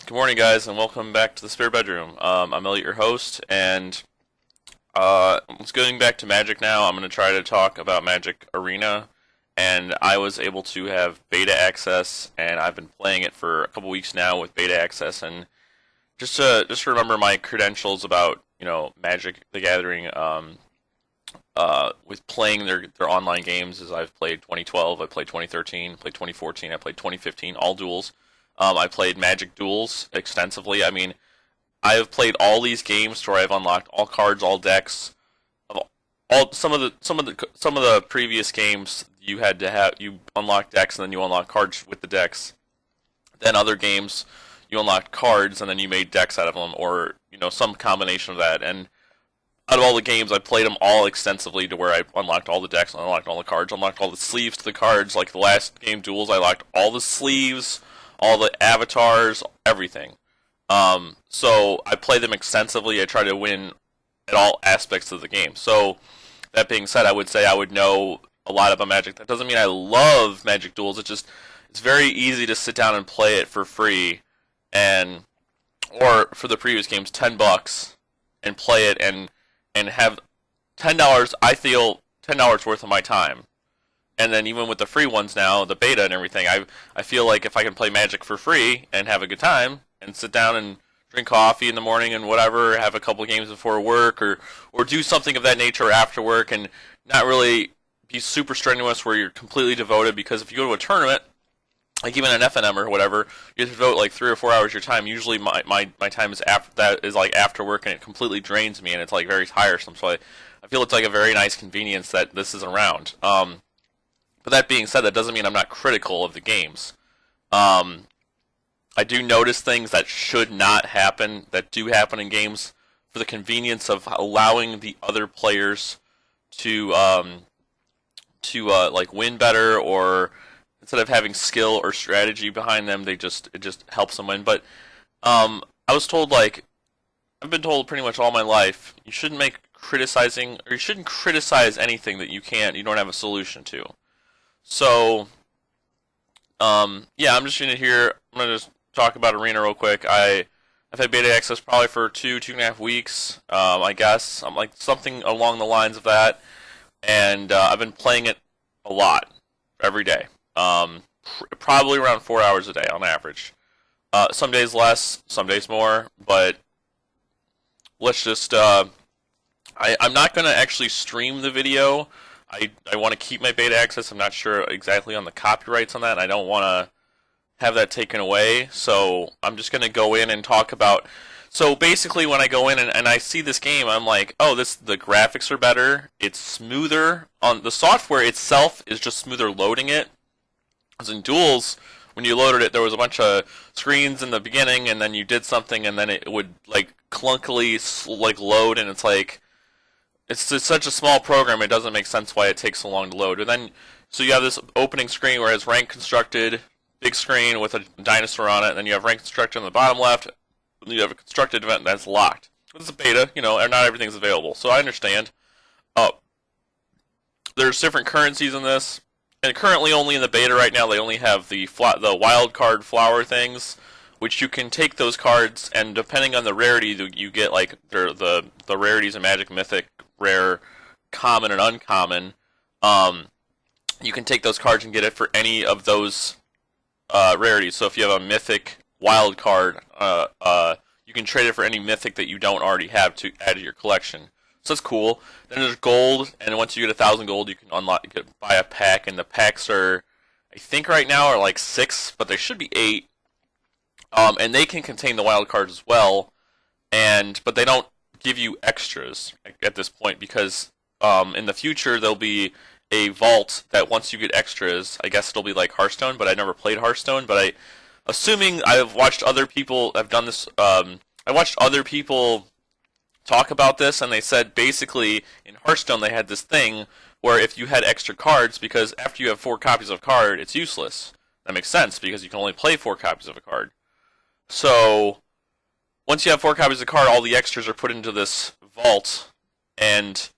Good morning, guys, and welcome back to the Spare Bedroom. I'm Elliot, your host, and it's going back to Magic now. I'm going to try to talk about Magic Arena, and I was able to have beta access, and I've been playing it for a couple weeks now with beta access, and just to remember my credentials about Magic the Gathering, with playing their online games, as I've played 2012, I played 2013, played 2014, I played 2015, all duels. I played Magic Duels extensively. I mean, I have played all these games where I've unlocked all cards, all decks. All some of the previous games you had to have you unlock decks and then you unlock cards with the decks. Then other games you unlocked cards and then you made decks out of them, or some combination of that. And out of all the games, I played them all extensively to where I unlocked all the decks, unlocked all the cards, unlocked all the sleeves to the cards. Like the last game, Duels, I unlocked all the sleeves, all the avatars, everything. So I play them extensively. I try to win at all aspects of the game. So that being said, I would say I would know a lot about Magic. That doesn't mean I love Magic Duels. It's very easy to sit down and play it for free, and or for the previous games, $10, and play it and have $10. I feel $10 worth of my time. And then even with the free ones now, the beta and everything, I feel like if I can play Magic for free and have a good time and sit down and drink coffee in the morning and whatever, have a couple of games before work or do something of that nature after work and not really be super strenuous where you're completely devoted, because if you go to a tournament, like even an FNM or whatever, you have to devote like 3 or 4 hours of your time. Usually my time is after that is like after work, and it completely drains me and it's like very tiresome. So I feel it's like a very nice convenience that this is around. But that being said, that doesn't mean I'm not critical of the games. I do notice things that should not happen, that do happen in games, for the convenience of allowing the other players to like win better, or instead of having skill or strategy behind them, it just helps them win. But I was told, like, I've been told pretty much all my life, you shouldn't you shouldn't criticize anything that you don't have a solution to. So, yeah, I'm gonna just talk about Arena real quick. I've had beta access probably for 2.5 weeks, I guess. I'm like something along the lines of that, and I've been playing it a lot, every day. Probably around 4 hours a day on average. Some days less, some days more, but let's just, I'm not gonna actually stream the video. I want to keep my beta access. I'm not sure exactly on the copyrights on that, and I don't want to have that taken away. So I'm just going to go in and talk about... So basically when I go in and I see this game, I'm like, oh, the graphics are better. It's smoother. On the software itself is just smoother loading it. As in Duels, when you loaded it, there was a bunch of screens in the beginning, and then you did something, and then it would like clunkily like load, and it's like... It's just such a small program, it doesn't make sense why it takes so long to load. And then, so you have this opening screen where it's rank constructed, big screen with a dinosaur on it, and then you have rank constructed on the bottom left, and you have a constructed event that's locked. It's a beta, and not everything's available, so I understand. There's different currencies in this, and currently only in the beta right now, they only have the wild card flower things, which you can take those cards, and depending on the rarity, you get like the rarities in Magic, Mythic, Rare, Common, and Uncommon. You can take those cards and get it for any of those rarities. So if you have a Mythic wild card, you can trade it for any Mythic that you don't already have to add to your collection. So that's cool. Then there's gold, and once you get 1,000 gold, you can buy a pack, and the packs are, I think right now, are like 6, but there should be 8. And they can contain the wild cards as well, but they don't give you extras at this point, because in the future there'll be a vault that once you get extras, I guess it'll be like Hearthstone, but I never played Hearthstone, but assuming I've watched other people have done this, I watched other people talk about this, and they said basically in Hearthstone they had this thing where if you had extra cards, because after you have 4 copies of a card, it's useless. That makes sense, because you can only play 4 copies of a card. So once you have 4 copies of the card, all the extras are put into this vault, and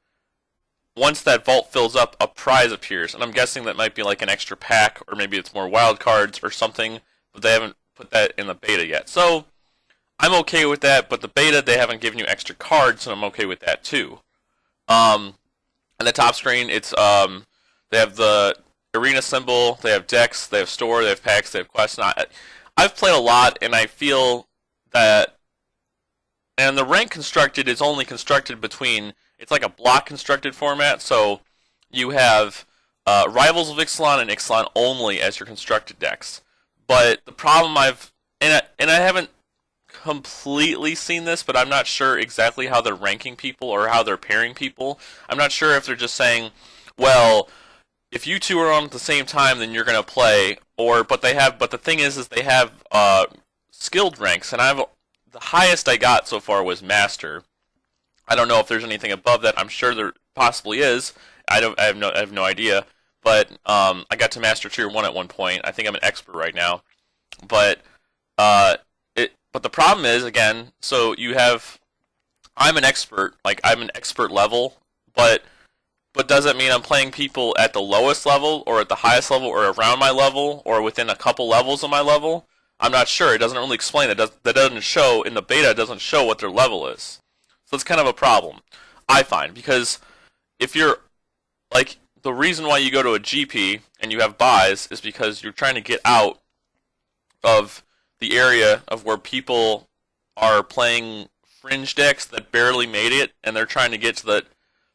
once that vault fills up, a prize appears. And I'm guessing that might be like an extra pack, or maybe it's more wild cards or something, but they haven't put that in the beta yet. So I'm okay with that, but the beta, they haven't given you extra cards, and I'm okay with that too. Um, on the top screen, they have the arena symbol, they have decks, they have store, they have packs, they have quests. I've played a lot, and I feel that, and the rank constructed is only constructed between, it's like a block constructed format, so you have Rivals of Ixalan and Ixalan only as your constructed decks. But the problem and I haven't completely seen this, but I'm not sure exactly how they're ranking people or how they're pairing people. I'm not sure if they're just saying, well, if you two are on at the same time, then you're gonna play. But the thing is they have skilled ranks, and the highest I got so far was master. I don't know if there's anything above that. I'm sure there possibly is. I have no idea. But I got to master tier 1 at one point. I think I'm an expert right now. But but the problem is, again, so I'm an expert, like I'm an expert level, but does it mean I'm playing people at the lowest level or at the highest level or around my level or within a couple levels of my level? I'm not sure. It doesn't really explain it. That doesn't show in the beta. It doesn't show what their level is. So it's kind of a problem, I find, because if you're like the reason why you go to a GP and you have buys is because you're trying to get out of the area of where people are playing fringe decks that barely made it, and they're trying to get to the.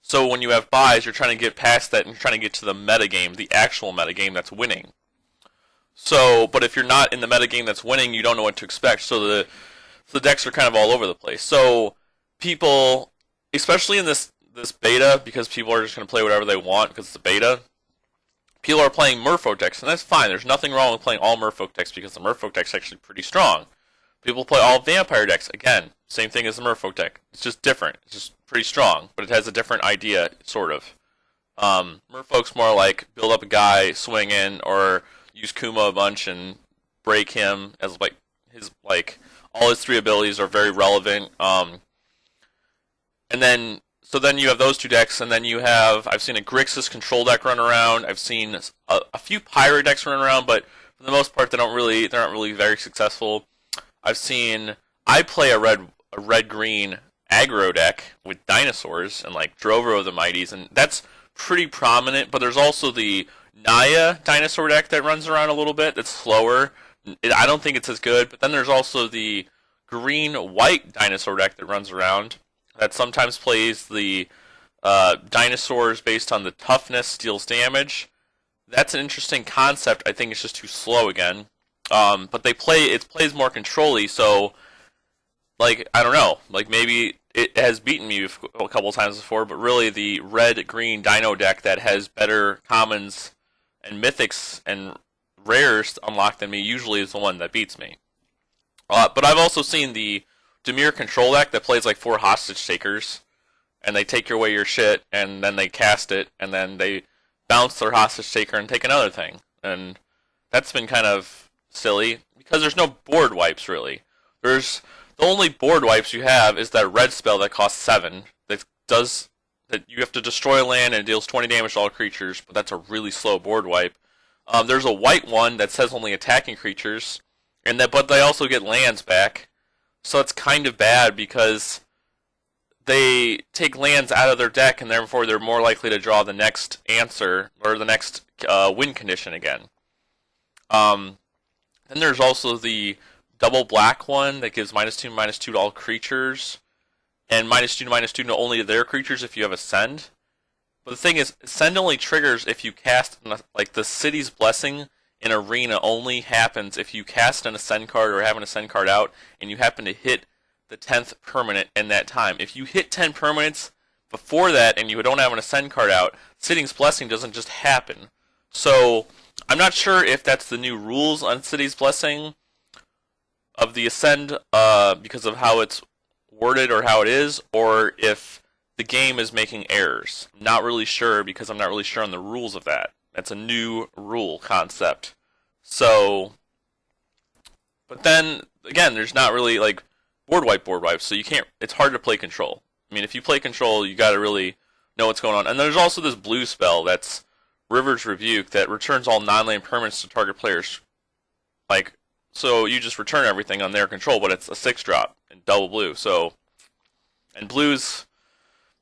So when you have buys, you're trying to get past that and you're trying to get to the metagame, the actual metagame that's winning. So, but if you're not in the metagame that's winning, you don't know what to expect. So the decks are kind of all over the place. So people, especially in this beta, because people are just going to play whatever they want because it's a beta. People are playing Merfolk decks, and that's fine. There's nothing wrong with playing all Merfolk decks because the Merfolk deck's actually pretty strong. People play all Vampire decks. Again, same thing as the Merfolk deck. It's just different. It's just pretty strong, but it has a different idea, sort of. Merfolk's more like build up a guy, swing in, or use Kuma a bunch and break him as all his three abilities are very relevant. And then so then you have those two decks, and then I've seen a Grixis control deck run around. I've seen a few Pirate decks run around, but for the most part, they're not really very successful. I play a red green aggro deck with dinosaurs and like Drover of the Mighties, and that's pretty prominent. But there's also the Naya dinosaur deck that runs around a little bit. That's slower. I don't think it's as good. But then there's also the green-white dinosaur deck that runs around that sometimes plays the dinosaurs based on the toughness, steals damage. That's an interesting concept. I think it's just too slow again. But it plays more control-y, so like I don't know, like maybe it has beaten me a couple times before, but really the red-green dino deck that has better commons and mythics and rares unlocked than me usually is the one that beats me. But I've also seen the Dimir control deck that plays like 4 hostage takers, and they take away your shit, and then they cast it, and then they bounce their hostage taker and take another thing. And that's been kind of silly, because there's no board wipes, really. The only board wipes you have is that red spell that costs 7, that you have to destroy land and it deals 20 damage to all creatures, but that's a really slow board wipe. There's a white one that says only attacking creatures, but they also get lands back. So it's kind of bad because they take lands out of their deck, and therefore they're more likely to draw the next answer or the next win condition again. Then there's also the double black one that gives -2/-2 to all creatures, and -2/-2 to only their creatures if you have Ascend. But the thing is, Ascend only triggers if you cast, like the City's Blessing in Arena only happens if you cast an Ascend card or have an Ascend card out, and you happen to hit the 10th permanent in that time. If you hit 10 permanents before that and you don't have an Ascend card out, City's Blessing doesn't just happen. So I'm not sure if that's the new rules on City's Blessing of the Ascend because of how it's worded or how it is, or if the game is making errors. I'm not really sure because I'm not really sure on the rules of that. That's a new rule concept. So, but then again, there's not really like board wipes, so you can't. It's hard to play control. I mean, if you play control, you got to really know what's going on. And there's also this blue spell that's River's Rebuke that returns all non-land permanents to target players, like so you just return everything on their control, but it's a 6-drop and double blue. So, and blue's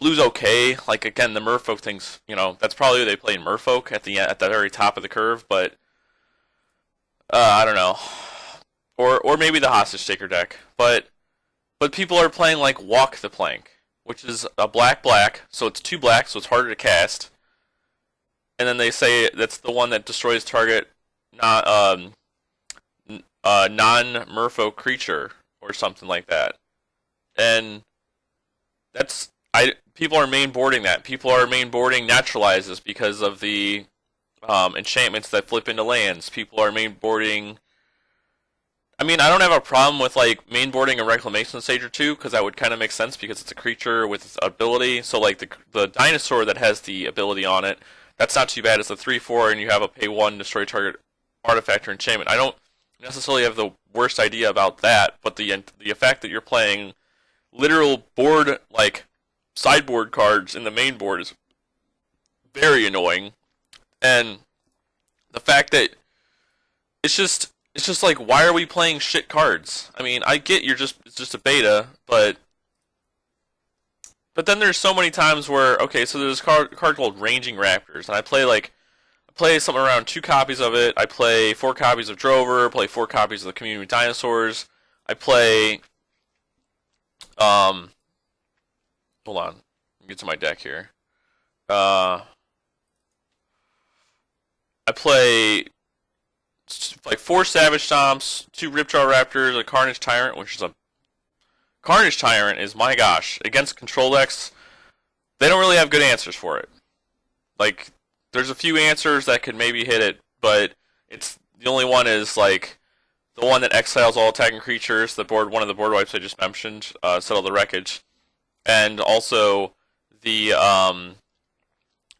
okay. Like again, the Merfolk things, that's probably they play in Merfolk at the very top of the curve, but I don't know, or maybe the Hostage Taker deck, but people are playing like Walk the Plank, which is a black, so it's 2 black, so it's harder to cast, and then they say that's the one that destroys target not non-Merfolk creature or something like that, and that's people are main boarding that. People are main boarding Naturalizes because of the enchantments that flip into lands. People are main boarding. I mean, I don't have a problem with like main boarding a Reclamation Sage or 2 because that would kind of make sense because it's a creature with its ability. So like the dinosaur that has the ability on it, that's not too bad. It's a 3/4 and you have a pay 1 destroy target artifact or enchantment. I don't necessarily have the worst idea about that, but the fact that you're playing literal board like sideboard cards in the main board is very annoying. And the fact that it's just like, why are we playing shit cards? I mean, I get it's just a beta, but then there's so many times where, okay, so there's a card called Ranging Raptors, and I play something around 2 copies of it. I play 4 copies of Drover, play 4 copies of the Community Dinosaurs. I play hold on. Let me get to my deck here. I play like 4 Savage Stomps, 2 Ripjaw Raptors, a Carnage Tyrant, Carnage Tyrant is, my gosh, against control decks, they don't really have good answers for it. Like, there's a few answers that could maybe hit it, but it's the only one is like the one that exiles all attacking creatures, one of the board wipes I just mentioned, Settle the Wreckage, and also the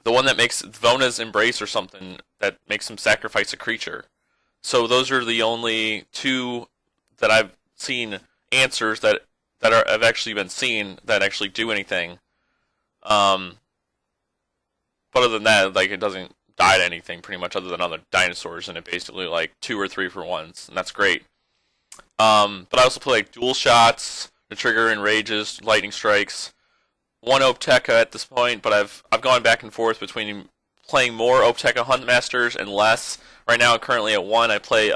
one that makes Vona's Embrace or something that makes him sacrifice a creature. So those are the only 2 that I've seen answers that have actually been seen that actually do anything. But other than that, like, it doesn't die to anything pretty much other than other dinosaurs, and it basically like 2 or 3 for 1s, and that's great. But I also play like Dual Shots, the trigger Enrages, Lightning Strikes, 1 Opteca at this point, but I've gone back and forth between playing more Opteca Huntmasters and less. Right now, I'm currently at 1. I play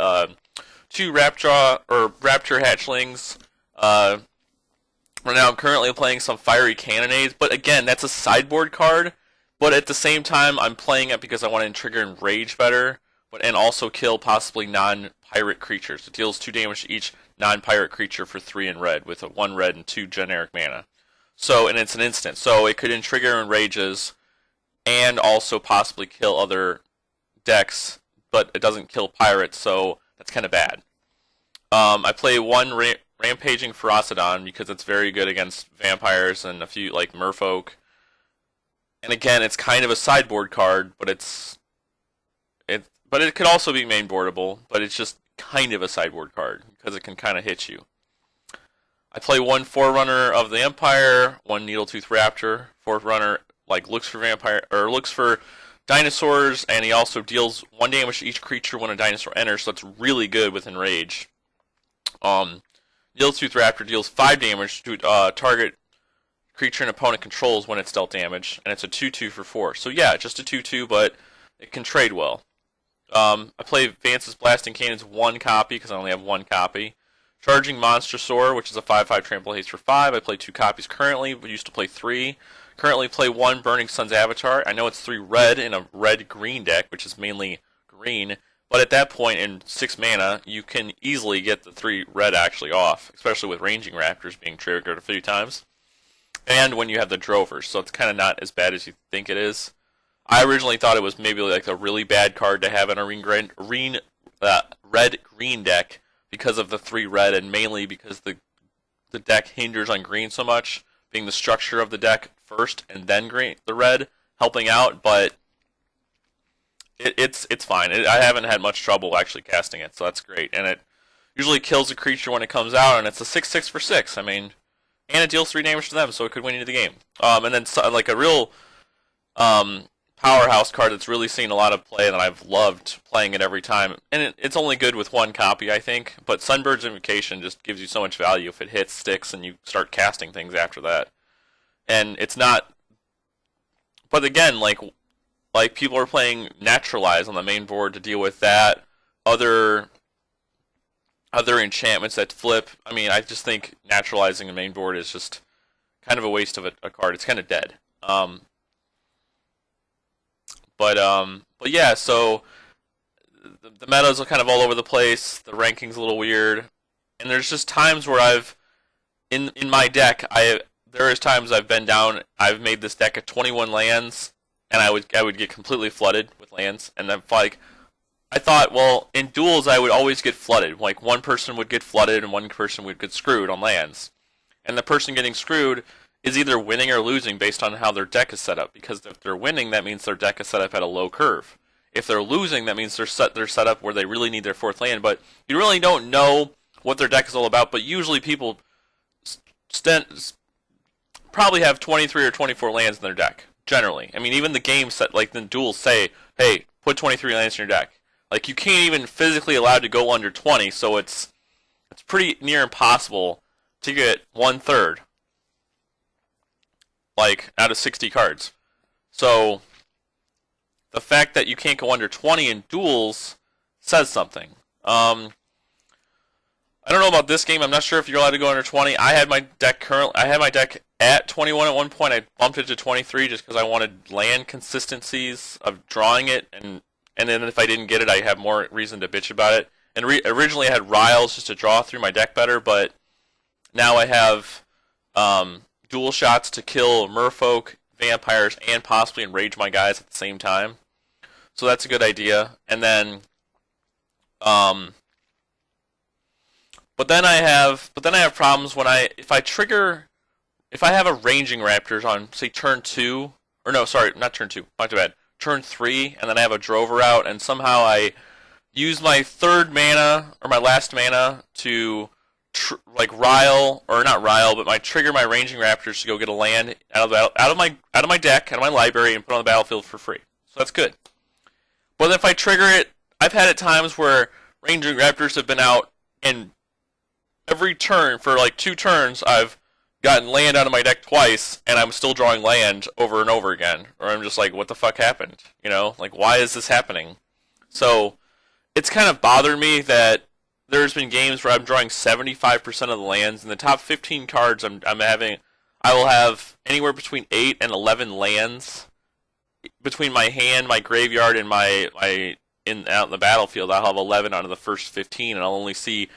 2 Raptor Hatchlings. Right now, I'm currently playing some Fiery Cannonades, but again, that's a sideboard card. But at the same time, I'm playing it because I want to trigger Enrage better, and also kill possibly non-pirate creatures. It deals 2 damage to each non-pirate creature for 3 in red, with a 1 red and 2 generic mana. So, and it's an instant. So it could trigger Enrages, and also possibly kill other decks, but it doesn't kill pirates, so that's kind of bad. I play 1 Rampaging Ferocidon because it's very good against vampires and a few like Merfolk. And again, it's kind of a sideboard card, but it could also be mainboardable, but it's just kind of a sideboard card because it can kind of hit you. I play 1 Forerunner of the Empire, 1 Needletooth Raptor. Forerunner like looks for dinosaurs, and he also deals 1 damage to each creature when a dinosaur enters, so it's really good with Enrage. Needletooth Raptor deals 5 damage to target creature an opponent controls when it's dealt damage, and it's a 2/2 for 4. So yeah, just a 2/2, but it can trade well. I play Vance's Blasting Cannons 1 copy because I only have 1 copy. Charging Monstrosaur, which is a 5/5 trample haste for 5. I play 2 copies currently, but used to play 3. Currently play 1 Burning Sun's Avatar. I know it's 3 red in a red-green deck, which is mainly green, but at that point in 6 mana, you can easily get the 3 red actually off, especially with Ranging Raptors being triggered a few times. And when you have the Drovers, so it's kind of not as bad as you think it is. I originally thought it was maybe like a really bad card to have in a red-green deck because of the 3 red, and mainly because the deck hinders on green so much, being the structure of the deck first and then green, the red helping out, but it's fine. I haven't had much trouble actually casting it, so that's great. And it usually kills a creature when it comes out, and it's a 6/6 for 6. I mean, and it deals 3 damage to them, so it could win you the game. And then like a real powerhouse card that's really seen a lot of play, and I've loved playing it every time. And it's only good with one copy, I think. But Sunbird's Invocation just gives you so much value if it hits, sticks, and you start casting things after that. And it's not. But again, like people are playing Naturalize on the main board to deal with that. Other enchantments that flip. I mean, I just think naturalizing the main board is just kind of a waste of a card. It's kind of dead. But yeah, so the metas are kind of all over the place. The ranking's a little weird, and there's just times where in my deck there is times I've been down. I've made this deck of 21 lands, and I would get completely flooded with lands, and then like I thought, well, in duels I would always get flooded. Like one person would get flooded and one person would get screwed on lands, and the person getting screwed is either winning or losing based on how their deck is set up. Because if they're winning, that means their deck is set up at a low curve. If they're losing, that means they're set up where they really need their fourth land. But you really don't know what their deck is all about. But usually people probably have 23 or 24 lands in their deck. Generally, I mean, even the game set, like the duels say, hey, put 23 lands in your deck. Like you can't even physically allowed to go under 20, so it's pretty near impossible to get 1/3. Like out of 60 cards. So the fact that you can't go under 20 in duels says something. I don't know about this game. I'm not sure if you're allowed to go under 20. I had my deck at 21 at one point. I bumped it to 23 just because I wanted land consistencies of drawing it, and then if I didn't get it, I have more reason to bitch about it. And originally I had Riles just to draw through my deck better, but now I have dual shots to kill merfolk, vampires, and possibly enrage my guys at the same time. So that's a good idea. And then, but then I have problems when if I have a ranging raptors on say turn 2, or no, sorry, not turn 2, not too bad, turn 3, and then I have a drover out, and somehow I use my third mana or my last mana to rile, or not rile, but trigger my ranging raptors to go get a land out of my deck, out of my library, and put it on the battlefield for free. So that's good. But if I trigger it, I've had it times where ranging raptors have been out, and every turn for like 2 turns, I've gotten land out of my deck twice, and I'm still drawing land over and over again. Or I'm just like, what the fuck happened? You know, like why is this happening? So it's kind of bothered me that there's been games where I'm drawing 75% of the lands. In the top 15 cards I will have anywhere between 8 and 11 lands between my hand, my graveyard, and out in the battlefield. I'll have 11 out of the first 15, and I'll only see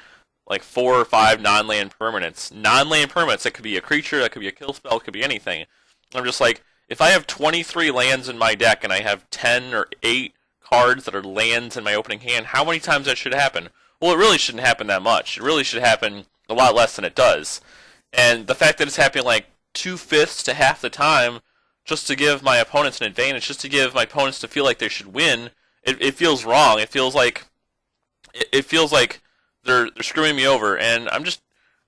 like 4 or 5 non-land permanents. Non-land permanents, that could be a creature, that could be a kill spell, it could be anything. I'm just like, if I have 23 lands in my deck and I have 10 or 8 cards that are lands in my opening hand, how many times that should happen? Well, it really shouldn't happen that much. It really should happen a lot less than it does. And the fact that it's happening like 2/5 to half the time, just to give my opponents an advantage, just to give my opponents to feel like they should win, it feels wrong. It feels like they're screwing me over. And I'm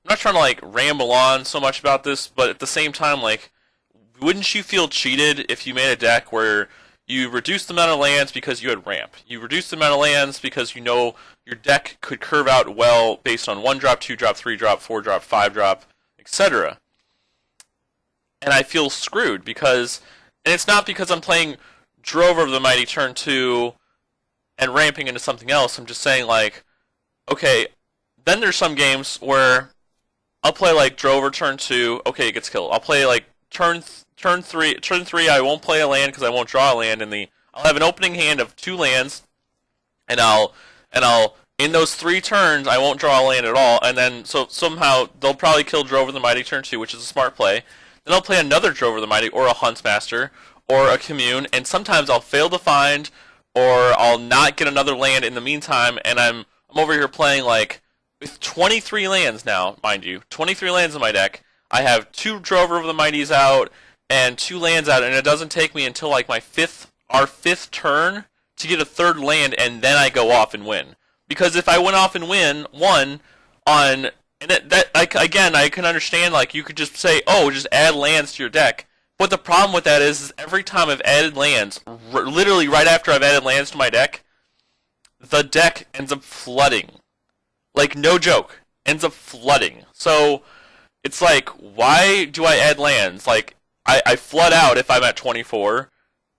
not trying to like ramble on so much about this, but at the same time, like, wouldn't you feel cheated if you made a deck where you reduce the amount of lands because you had ramp? You reduce the amount of lands because you know your deck could curve out well based on 1-drop, 2-drop, 3-drop, 4-drop, 5-drop, etc. And I feel screwed because, and it's not because I'm playing Drover of the Mighty turn 2 and ramping into something else. I'm just saying, like, okay, then there's some games where I'll play like Drover turn 2, okay, it gets killed. I'll play like turn 3, I won't play a land because I won't draw a land I'll have an opening hand of 2 lands, and I'll in those 3 turns I won't draw a land at all, and then so somehow they'll probably kill Drover the Mighty turn 2, which is a smart play. Then I'll play another Drover the Mighty, or a Huntsmaster, or a Commune, and sometimes I'll fail to find, or I'll not get another land in the meantime, and I'm over here playing like with 23 lands now, mind you, 23 lands in my deck. I have 2 Drover of the Mighties out and 2 lands out, and it doesn't take me until like our fifth turn to get a 3rd land, and then I go off and win. Because if I went off and win one on, and I can understand, like, you could just say, oh, just add lands to your deck, But the problem with that is every time I've added lands, literally right after I've added lands to my deck, the deck ends up flooding. Like, no joke, ends up flooding. So it's like, why do I add lands? Like, I flood out if I'm at 24.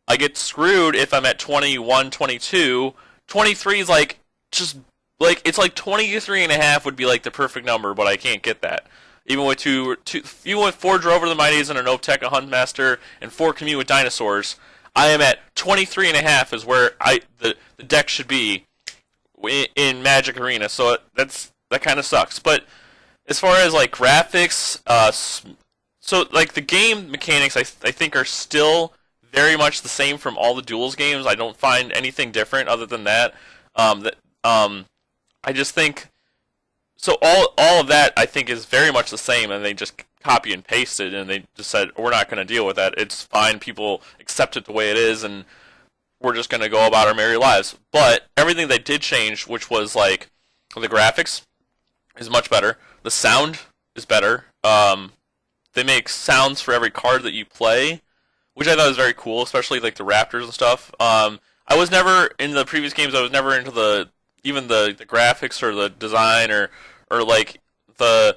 I get screwed if I'm at 21, 22. 23 is like, just, like, it's like 23 and a half would be like the perfect number, but I can't get that. Even with even with 4 Drover the Mighties and an Optech, a Huntmaster, and 4 Commune with Dinosaurs, I am at 23 and a half is where the deck should be in Magic Arena. So that kind of sucks. But as far as like graphics, so like the game mechanics, I think are still very much the same from all the Duels games. I don't find anything different other than that. I just think so. All of that I think is very much the same, and they just copy and pasted, and they just said we're not going to deal with that. It's fine. People accept it the way it is, and we're just going to go about our merry lives. But everything they did change, which was like the graphics, is much better. The sound is better. They make sounds for every card that you play, which I thought was very cool, especially like the Raptors and stuff. I was never in the previous games. I was never into the graphics or the design or like the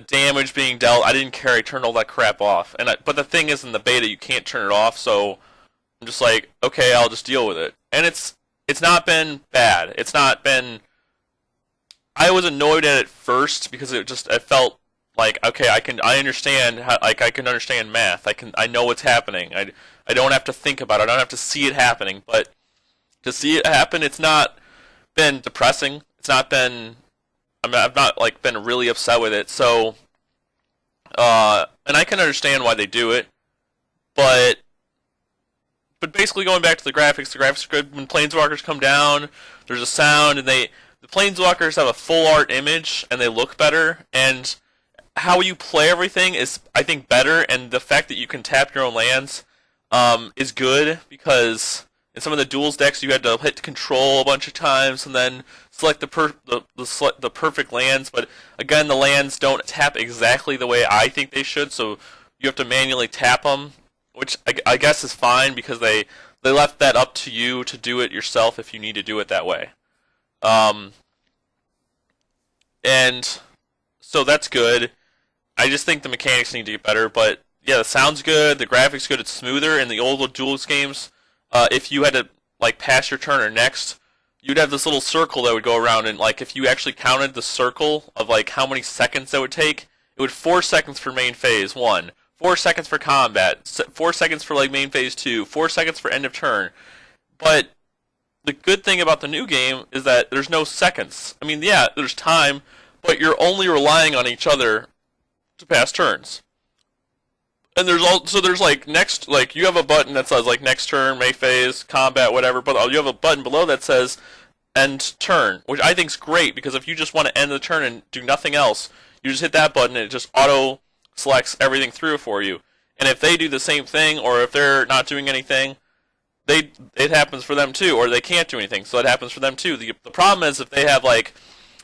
damage being dealt. I didn't care. I turned all that crap off. But the thing is, in the beta, you can't turn it off. So I'm just like, okay, I'll just deal with it. And it's not been bad. It's not been. I was annoyed at it first because it felt like, okay, I understand how, like, I can understand math. I know what's happening. I don't have to think about it. I don't have to see it happening. But to see it happen, it's not been depressing. It's not been. I mean, I've not like been really upset with it. So, and I can understand why they do it, but basically going back to the graphics are good. When planeswalkers come down, there's a sound, and the planeswalkers have a full art image, and they look better. And how you play everything is, I think, better. And the fact that you can tap your own lands is good, because in some of the Duels decks you had to hit control a bunch of times and then select the perfect lands. But again, the lands don't tap exactly the way I think they should, so you have to manually tap them, which I guess is fine, because they left that up to you to do it yourself if you need to do it that way. And so that's good. I just think the mechanics need to get better, but yeah, the sound's good, the graphics good, it's smoother. In the old Duels games, if you had to like pass your turn or next, you'd have this little circle that would go around, and like if you actually counted the circle of like how many seconds that would take, it would 4 seconds for main phase 1, 4 seconds for combat, 4 seconds for like main phase 2, 4 seconds for end of turn. But the good thing about the new game is that there's no seconds. I mean, yeah, there's time, but you're only relying on each other to pass turns. And there's like next, like you have a button that says like next turn, main phase, combat, whatever, but you have a button below that says end turn, which I think is great, because if you just want to end the turn and do nothing else, you just hit that button and it just auto selects everything through for you. And if they do the same thing, or if they're not doing anything, it happens for them too, or they can't do anything, so it happens for them too. The problem is, if they have like,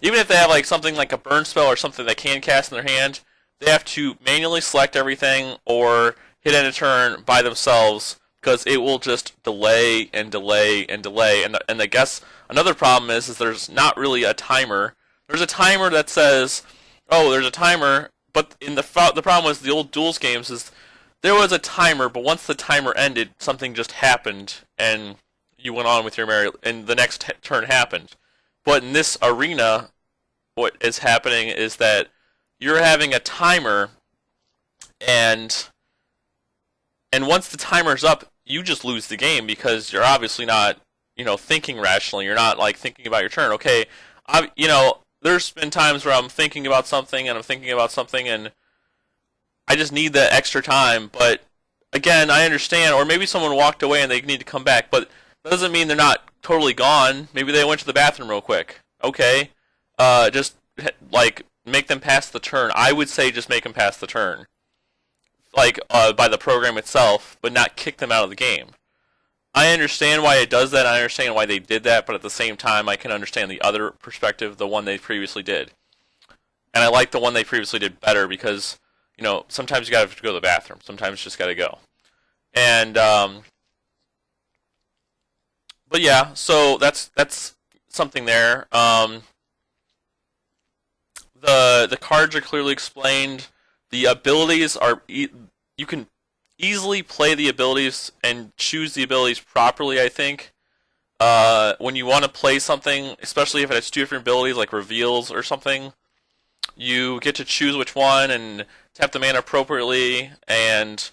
even if they have like something like a burn spell or something they can cast in their hand, they have to manually select everything or hit end of turn by themselves, because it will just delay and delay and delay. And I guess another problem is there's not really a timer. There's a timer that says, oh, there's a timer, but the problem with the old Duels games is there was a timer, but once the timer ended, something just happened, and you went on with your merry, and the next turn happened. But in this arena, what is happening is that you're having a timer, and once the timer's up, you just lose the game, because you're obviously not, thinking rationally. You're not like thinking about your turn. Okay, there's been times where I'm thinking about something, and I just need that extra time. But again, I understand, or maybe someone walked away and they need to come back, but that doesn't mean they're not totally gone. Maybe they went to the bathroom real quick. Okay, just like make them pass the turn. I would say just make them pass the turn, like by the program itself, but not kick them out of the game. I understand why it does that. I understand why they did that, but at the same time, I can understand the other perspective, the one they previously did. And I like the one they previously did better, because sometimes you gotta go to the bathroom. Sometimes you just gotta go. And but yeah, so that's something there. The cards are clearly explained. The abilities are you can easily play the abilities and choose the abilities properly. I think when you want to play something, especially if it has two different abilities like reveals or something, you get to choose which one and tap the mana appropriately. And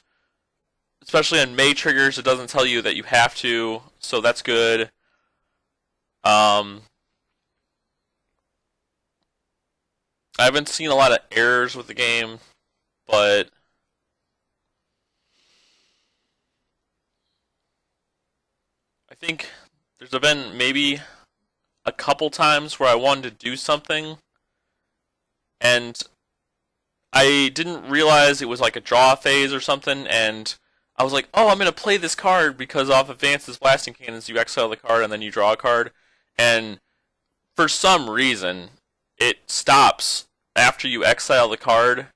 especially on May triggers, it doesn't tell you that you have to, so that's good. Um, I haven't seen a lot of errors with the game, but I think there's been maybe a couple times where I wanted to do something and I didn't realize it was like a draw phase or something, and I was like, oh, I'm gonna play this card because off Advance's Blasting Cannons you exile the card and then you draw a card, and for some reason it stops after you exile the card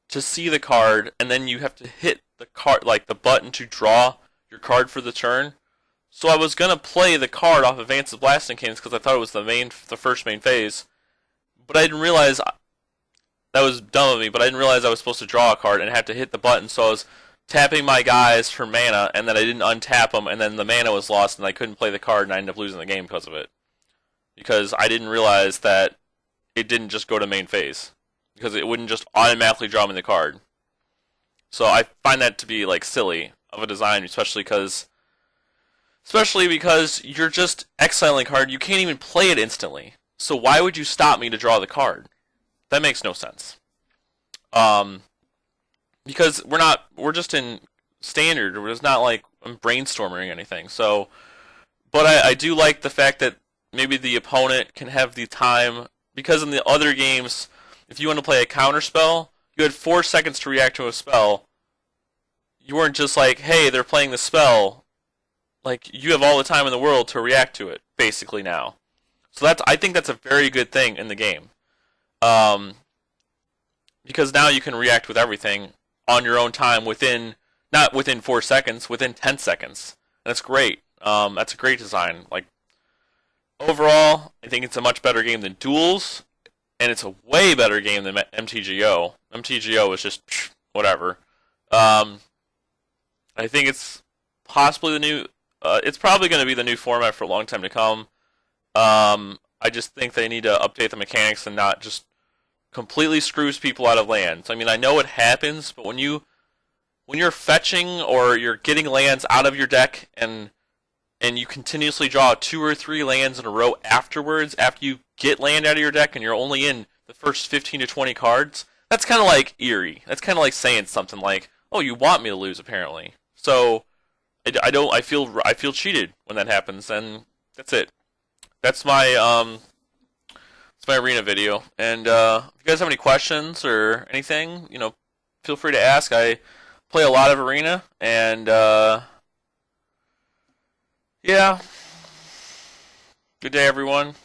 to see the card, and then you have to hit the card like the button to draw your card for the turn. So I was gonna play the card off Advance's Blasting Cannons because I thought it was the first main phase, but I didn't realize that was dumb of me. But I didn't realize I was supposed to draw a card and have to hit the button. So I was tapping my guys for mana, and then I didn't untap them, and then the mana was lost, and I couldn't play the card, and I ended up losing the game because of it. Because I didn't realize that it didn't just go to main phase, because it wouldn't just automatically draw me the card. So I find that to be like silly of a design, especially because you're just exiling a card. You can't even play it instantly. So why would you stop me to draw the card? That makes no sense. Um, because we're just in standard. It's not like I'm brainstorming or anything. So, but I do like the fact that maybe the opponent can have the time, because in the other games, if you want to play a counter spell, you had 4 seconds to react to a spell. You weren't just like, hey, they're playing the spell. Like, you have all the time in the world to react to it, basically now. So I think that's a very good thing in the game. Um, because now you can react with everything on your own time not within 4 seconds, within 10 seconds. And that's great. That's a great design. Like, overall, I think it's a much better game than Duels, and it's a way better game than MTGO. MTGO is just whatever. I think it's possibly it's probably going to be the new format for a long time to come. I just think they need to update the mechanics and not just completely screws people out of lands. I mean, I know it happens, but when you're fetching or you're getting lands out of your deck and you continuously draw 2 or 3 lands in a row afterwards, after you get land out of your deck and you're only in the first 15 to 20 cards, that's kind of like eerie. That's kind of like saying something like, "Oh, you want me to lose apparently." So I feel cheated when that happens, and that's it. That's my it's my arena video. And if you guys have any questions or anything, feel free to ask. I play a lot of arena, and yeah. Good day, everyone.